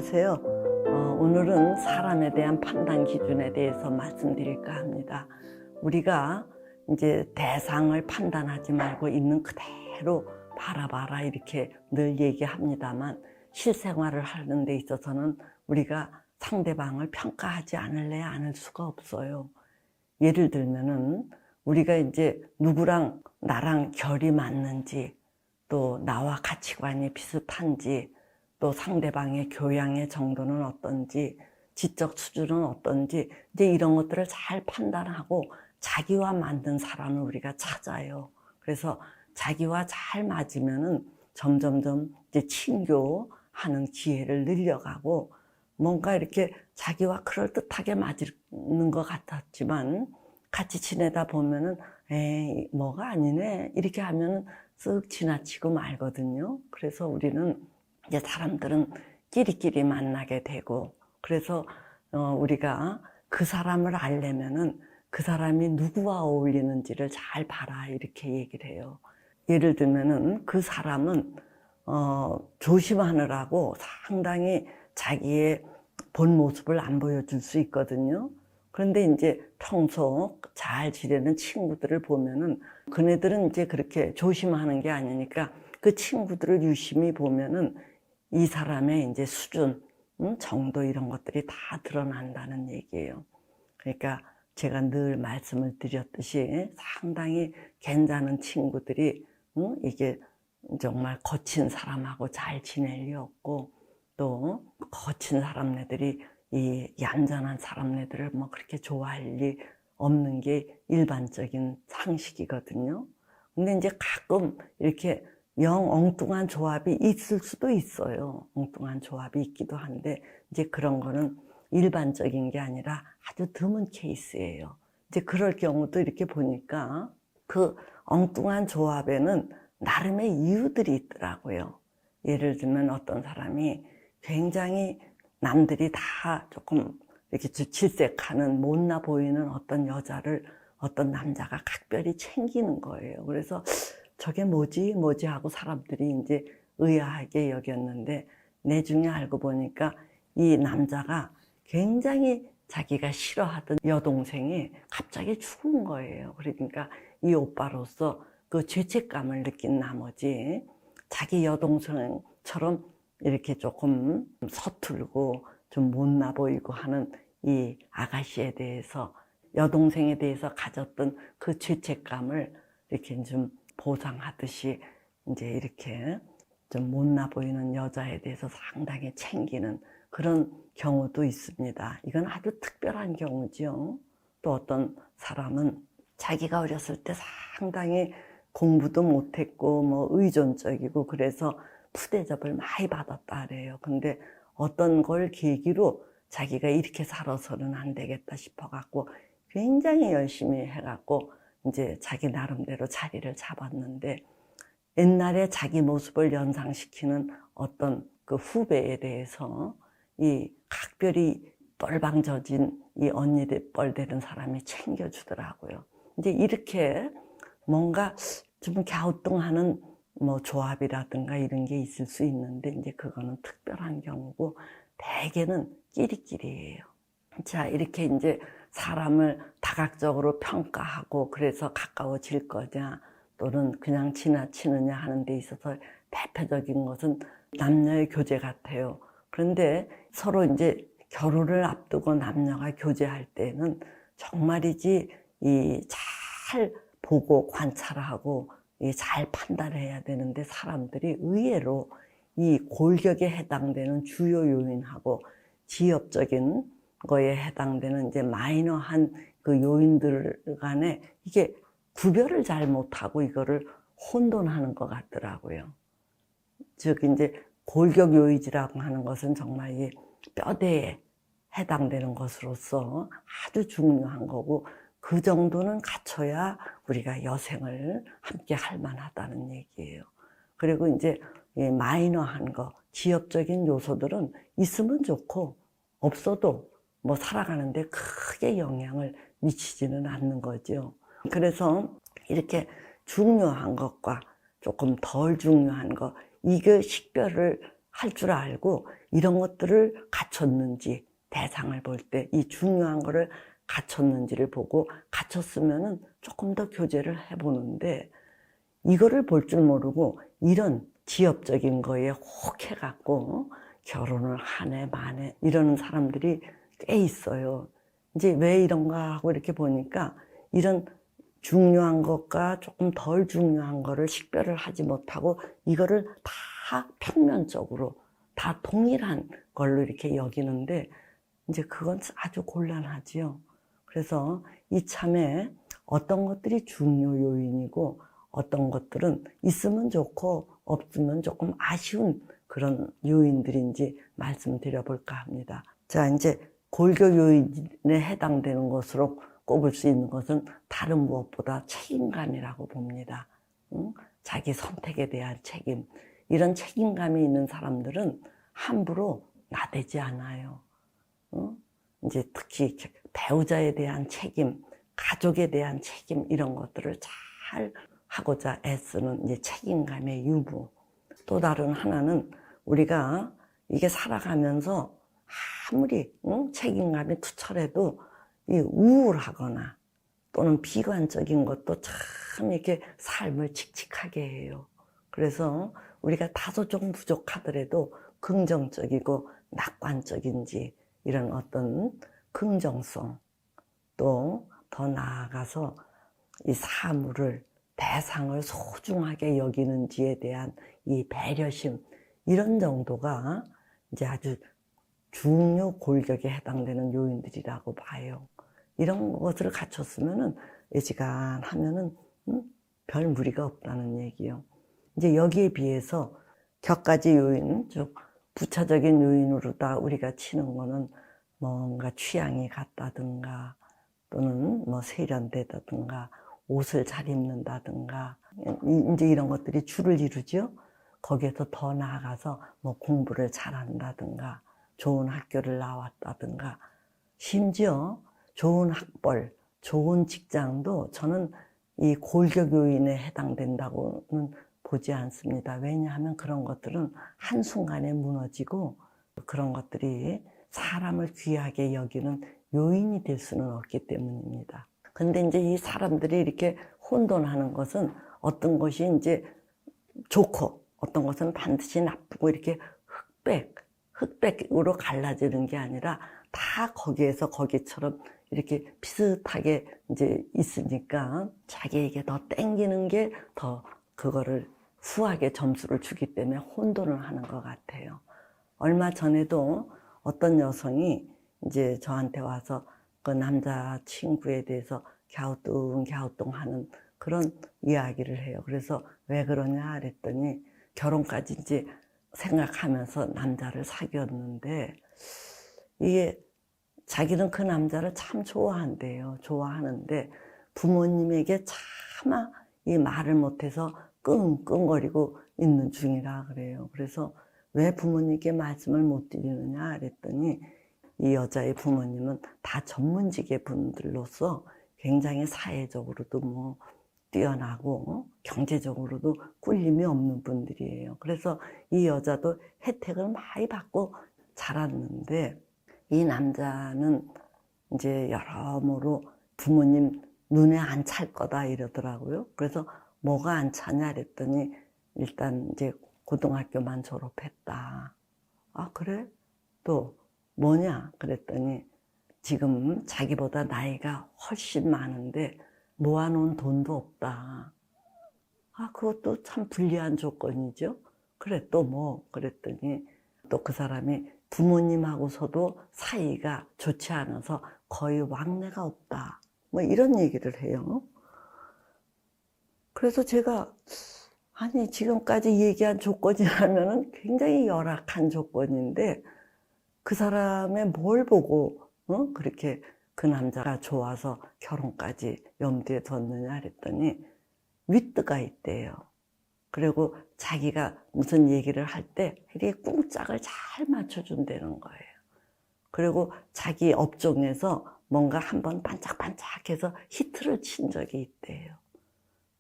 안녕하세요. 오늘은 사람에 대한 판단 기준에 대해서 말씀드릴까 합니다. 우리가 이제 대상을 판단하지 말고 있는 그대로 바라봐라 이렇게 늘 얘기합니다만 실생활을 하는 데 있어서는 우리가 상대방을 평가하지 않을 수가 없어요. 예를 들면은 우리가 이제 누구랑 나랑 결이 맞는지, 또 나와 가치관이 비슷한지, 또 상대방의 교양의 정도는 어떤지, 지적 수준은 어떤지, 이제 이런 것들을 잘 판단하고 자기와 맞는 사람을 우리가 찾아요. 그래서 자기와 잘 맞으면은 점점점 이제 친교하는 기회를 늘려가고, 뭔가 이렇게 자기와 그럴듯하게 맞는 것 같았지만 같이 지내다 보면은 에이 뭐가 아니네 이렇게 하면은 쓱 지나치고 말거든요. 그래서 우리는 이제 사람들은 끼리끼리 만나게 되고, 그래서 우리가 그 사람을 알려면은 그 사람이 누구와 어울리는지를 잘 봐라 이렇게 얘기를 해요. 예를 들면은 그 사람은 조심하느라고 상당히 자기의 본 모습을 안 보여줄 수 있거든요. 그런데 이제 평소 잘 지내는 친구들을 보면은 그네들은 이제 그렇게 조심하는 게 아니니까 그 친구들을 유심히 보면은 이 사람의 이제 수준, 정도 이런 것들이 다 드러난다는 얘기예요. 그러니까 제가 늘 말씀을 드렸듯이 상당히 괜찮은 친구들이 이게 정말 거친 사람하고 잘 지낼 리 없고, 또 거친 사람네들이 이 얌전한 사람네들을 뭐 그렇게 좋아할 리 없는 게 일반적인 상식이거든요. 근데 이제 가끔 이렇게 영 엉뚱한 조합이 있을 수도 있어요. 엉뚱한 조합이 있기도 한데 이제 그런 거는 일반적인 게 아니라 아주 드문 케이스예요. 이제 그럴 경우도 이렇게 보니까 그 엉뚱한 조합에는 나름의 이유들이 있더라고요. 예를 들면 어떤 사람이 굉장히 남들이 다 조금 이렇게 질색하는 못나 보이는 어떤 여자를 어떤 남자가 각별히 챙기는 거예요. 그래서 저게 뭐지 하고 사람들이 이제 의아하게 여겼는데 나중에 알고 보니까 이 남자가 굉장히 자기가 싫어하던 여동생이 갑자기 죽은 거예요. 그러니까 이 오빠로서 그 죄책감을 느낀 나머지 자기 여동생처럼 이렇게 조금 서툴고 좀 못나 보이고 하는 이 아가씨에 대해서, 여동생에 대해서 가졌던 그 죄책감을 이렇게 좀 보상하듯이 이제 이렇게 좀 못나 보이는 여자에 대해서 상당히 챙기는 그런 경우도 있습니다. 이건 아주 특별한 경우죠. 또 어떤 사람은 자기가 어렸을 때 상당히 공부도 못했고 뭐 의존적이고 그래서 푸대접을 많이 받았다 그래요. 근데 어떤 걸 계기로 자기가 이렇게 살아서는 안 되겠다 싶어 갖고 굉장히 열심히 해갖고 이제 자기 나름대로 자리를 잡았는데, 옛날에 자기 모습을 연상시키는 어떤 그 후배에 대해서 이 각별히 뻘방져진 이 언니들 뻘되는 사람이 챙겨주더라고요. 이제 이렇게 뭔가 좀 갸우뚱하는 뭐 조합이라든가 이런 게 있을 수 있는데 이제 그거는 특별한 경우고 대개는 끼리끼리예요. 자, 이렇게 이제 사람을 다각적으로 평가하고 그래서 가까워질 거냐 또는 그냥 지나치느냐 하는 데 있어서 대표적인 것은 남녀의 교제 같아요. 그런데 서로 이제 결혼을 앞두고 남녀가 교제할 때는 정말이지 이 잘 보고 관찰하고 잘 판단해야 되는데 사람들이 의외로 이 골격에 해당되는 주요 요인하고 지엽적인 거에 해당되는 이제 마이너한 그 요인들 간에 이게 구별을 잘 못하고 이거를 혼돈하는 것 같더라고요. 즉 이제 골격 요이지라고 하는 것은 정말 이 뼈대에 해당되는 것으로서 아주 중요한 거고, 그 정도는 갖춰야 우리가 여생을 함께 할 만하다는 얘기예요. 그리고 이제 마이너한 거, 지엽적인 요소들은 있으면 좋고 없어도 뭐 살아가는데 크게 영향을 미치지는 않는 거죠. 그래서 이렇게 중요한 것과 조금 덜 중요한 것, 이게 식별을 할 줄 알고 이런 것들을 갖췄는지, 대상을 볼 때 이 중요한 거를 갖췄는지를 보고 갖췄으면은 조금 더 교제를 해보는데, 이거를 볼 줄 모르고 이런 지엽적인 거에 혹해갖고 결혼을 하네 마네 이러는 사람들이 꽤 있어요. 이제 왜 이런가 하고 이렇게 보니까 이런 중요한 것과 조금 덜 중요한 거를 식별을 하지 못하고 이거를 다 평면적으로 다 동일한 걸로 이렇게 여기는데, 이제 그건 아주 곤란하지요. 그래서 이참에 어떤 것들이 중요 요인이고 어떤 것들은 있으면 좋고 없으면 조금 아쉬운 그런 요인들인지 말씀드려 볼까 합니다. 자, 이제 골격 요인에 해당되는 것으로 꼽을 수 있는 것은 다른 무엇보다 책임감이라고 봅니다. 자기 선택에 대한 책임. 이런 책임감이 있는 사람들은 함부로 나대지 않아요. 이제 특히 배우자에 대한 책임, 가족에 대한 책임, 이런 것들을 잘 하고자 애쓰는 이제 책임감의 유무. 또 다른 하나는 우리가 이게 살아가면서 아무리 책임감이 투철해도 이 우울하거나 또는 비관적인 것도 참 이렇게 삶을 칙칙하게 해요. 그래서 우리가 다소 좀 부족하더라도 긍정적이고 낙관적인지 이런 어떤 긍정성, 또 더 나아가서 이 사물을, 대상을 소중하게 여기는지에 대한 이 배려심, 이런 정도가 이제 아주 중요 골격에 해당되는 요인들이라고 봐요. 이런 것을 갖췄으면은 애지간하면은 별 무리가 없다는 얘기요. 이제 여기에 비해서 격가지 요인, 즉 부차적인 요인으로다 우리가 치는 거는 뭔가 취향이 같다든가 또는 뭐 세련되다든가 옷을 잘 입는다든가 이제 이런 것들이 주를 이루죠. 거기에서 더 나아가서 뭐 공부를 잘한다든가 좋은 학교를 나왔다든가 심지어 좋은 학벌, 좋은 직장도 저는 이 골격 요인에 해당된다고는 보지 않습니다. 왜냐하면 그런 것들은 한순간에 무너지고 그런 것들이 사람을 귀하게 여기는 요인이 될 수는 없기 때문입니다. 근데 이제 이 사람들이 이렇게 혼돈하는 것은 어떤 것이 이제 좋고 어떤 것은 반드시 나쁘고 이렇게 흑백으로 갈라지는 게 아니라 다 거기에서 거기처럼 이렇게 비슷하게 이제 있으니까 자기에게 더 땡기는 게 더 그거를 후하게 점수를 주기 때문에 혼돈을 하는 것 같아요. 얼마 전에도 어떤 여성이 이제 저한테 와서 그 남자 친구에 대해서 갸우뚱 하는 그런 이야기를 해요. 그래서 왜 그러냐 그랬더니 결혼까지 이제 생각하면서 남자를 사귀었는데 이게 자기는 그 남자를 참 좋아한대요. 좋아하는데 부모님에게 차마 이 말을 못해서 끙끙거리고 있는 중이라 그래요. 그래서 왜 부모님께 말씀을 못 드리느냐 그랬더니 이 여자의 부모님은 다 전문직의 분들로서 굉장히 사회적으로도 뭐 뛰어나고 경제적으로도 꿀림이 없는 분들이에요. 그래서 이 여자도 혜택을 많이 받고 자랐는데 이 남자는 이제 여러모로 부모님 눈에 안 찰 거다 이러더라고요. 그래서 뭐가 안 차냐 그랬더니 일단 이제 고등학교만 졸업했다. 아, 그래? 또 뭐냐 그랬더니 지금 자기보다 나이가 훨씬 많은데 모아놓은 돈도 없다. 아, 그것도 참 불리한 조건이죠. 그래, 또 뭐 그랬더니 또 그 사람이 부모님하고서도 사이가 좋지 않아서 거의 왕래가 없다. 뭐 이런 얘기를 해요. 그래서 제가 아니 지금까지 얘기한 조건이라면 굉장히 열악한 조건인데 그 사람의 뭘 보고 그렇게 그 남자가 좋아서 결혼까지 염두에 뒀느냐 그랬더니 윗뜨가 있대요. 그리고 자기가 무슨 얘기를 할 때 이렇게 꿍짝을 잘 맞춰준다는 거예요. 그리고 자기 업종에서 뭔가 한번 반짝반짝해서 히트를 친 적이 있대요.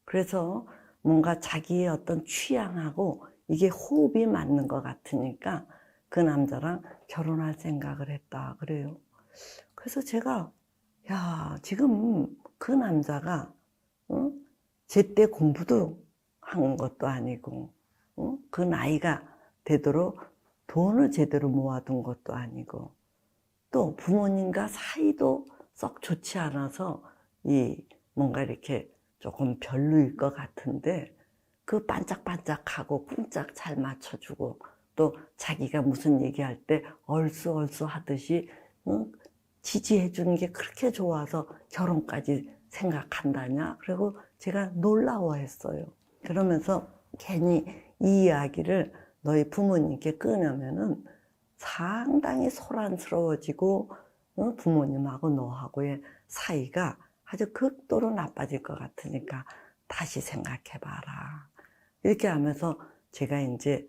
그래서 뭔가 자기의 어떤 취향하고 이게 호흡이 맞는 것 같으니까 그 남자랑 결혼할 생각을 했다 그래요. 그래서 제가 야, 지금 그 남자가 제때 공부도 한 것도 아니고 그 나이가 되도록 돈을 제대로 모아둔 것도 아니고 또 부모님과 사이도 썩 좋지 않아서 이 뭔가 이렇게 조금 별로일 것 같은데 그 반짝반짝하고 쿵짝 잘 맞춰주고 또 자기가 무슨 얘기할 때 얼쑤얼쑤 하듯이 지지해 주는 게 그렇게 좋아서 결혼까지 생각한다냐? 그리고 제가 놀라워했어요. 그러면서 괜히 이 이야기를 너희 부모님께 끊으면은 상당히 소란스러워지고 부모님하고 너하고의 사이가 아주 극도로 나빠질 것 같으니까 다시 생각해봐라. 이렇게 하면서 제가 이제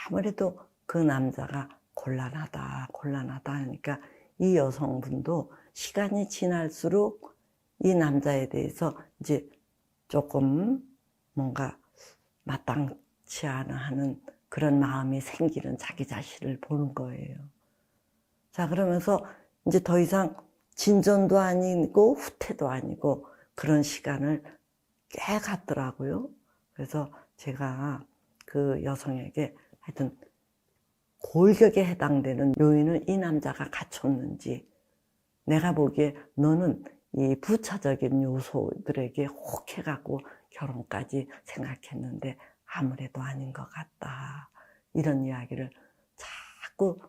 아무래도 그 남자가 곤란하다 하니까 이 여성분도 시간이 지날수록 이 남자에 대해서 이제 조금 뭔가 마땅치 않아 하는 그런 마음이 생기는 자기 자신을 보는 거예요. 자, 그러면서 이제 더 이상 진전도 아니고 후퇴도 아니고 그런 시간을 꽤 갔더라고요. 그래서 제가 그 여성에게 하여튼 골격에 해당되는 요인을 이 남자가 갖췄는지 내가 보기에 너는 이 부차적인 요소들에게 혹해갖고 결혼까지 생각했는데 아무래도 아닌 것 같다. 이런 이야기를 자꾸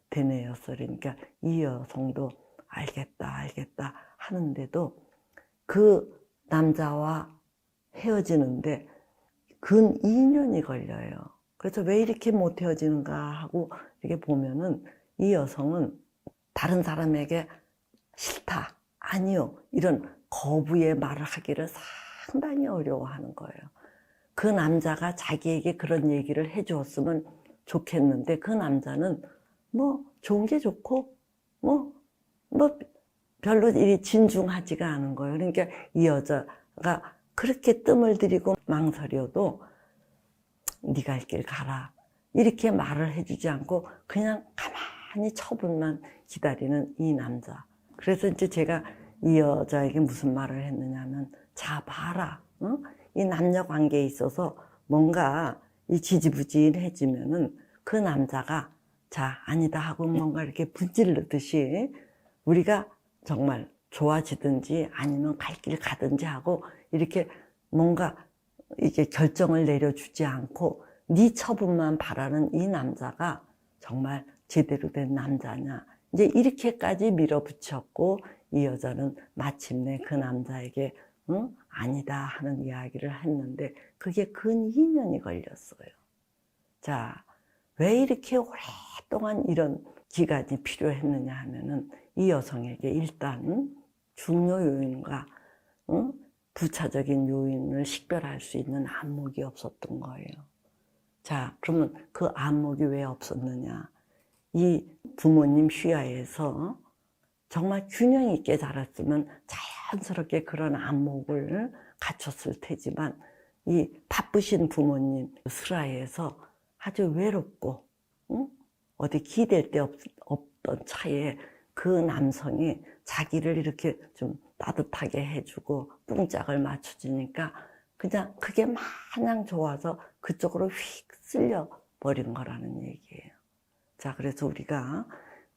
되뇌었어요. 그러니까 이 여성도 알겠다 하는데도 그 남자와 헤어지는데 근 2년이 걸려요. 그래서 왜 이렇게 못 헤어지는가 하고 이렇게 보면은 이 여성은 다른 사람에게 싫다, 아니요, 이런 거부의 말을 하기를 상당히 어려워하는 거예요. 그 남자가 자기에게 그런 얘기를 해주었으면 좋겠는데 그 남자는 뭐 좋은 게 좋고 뭐 별로 일이 진중하지가 않은 거예요. 그러니까 이 여자가 그렇게 뜸을 들이고 망설여도 네가 할 길 가라 이렇게 말을 해주지 않고 그냥 가만히 처분만 기다리는 이 남자. 그래서 이제 제가 이 여자에게 무슨 말을 했느냐면 자 봐라, 이 남녀 관계에 있어서 뭔가 이 지지부진해지면은 그 남자가 자 아니다 하고 뭔가 이렇게 분질르듯이 우리가 정말 좋아지든지 아니면 갈 길 가든지 하고 이렇게 뭔가 이게 결정을 내려주지 않고 네 처분만 바라는 이 남자가 정말 제대로 된 남자냐 이제 이렇게까지 밀어붙였고 이 여자는 마침내 그 남자에게 아니다 하는 이야기를 했는데 그게 근 2년이 걸렸어요. 자, 왜 이렇게 오랫동안 이런 기간이 필요했느냐 하면은 이 여성에게 일단 중요 요인과 부차적인 요인을 식별할 수 있는 안목이 없었던 거예요. 자, 그러면 그 안목이 왜 없었느냐? 이 부모님 휘하에서 정말 균형 있게 자랐으면 자연스럽게 그런 안목을 갖췄을 테지만 이 바쁘신 부모님 슬하에서 아주 외롭고 어디 기댈 데 없던 차에 그 남성이 자기를 이렇게 좀 따뜻하게 해주고 뿡짝을 맞춰주니까 그냥 그게 마냥 좋아서 그쪽으로 휙 쓸려 버린 거라는 얘기예요. 자, 그래서 우리가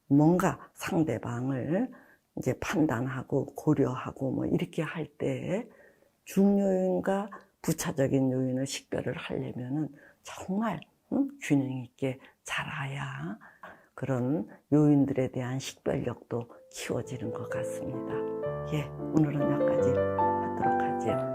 뭔가 상대방을 이제 판단하고 고려하고 뭐 이렇게 할 때 중요인과 부차적인 요인을 식별을 하려면은 정말 균형 있게 자라야 그런 요인들에 대한 식별력도 키워지는 것 같습니다. 예, 오늘은 여기까지 하도록 하죠.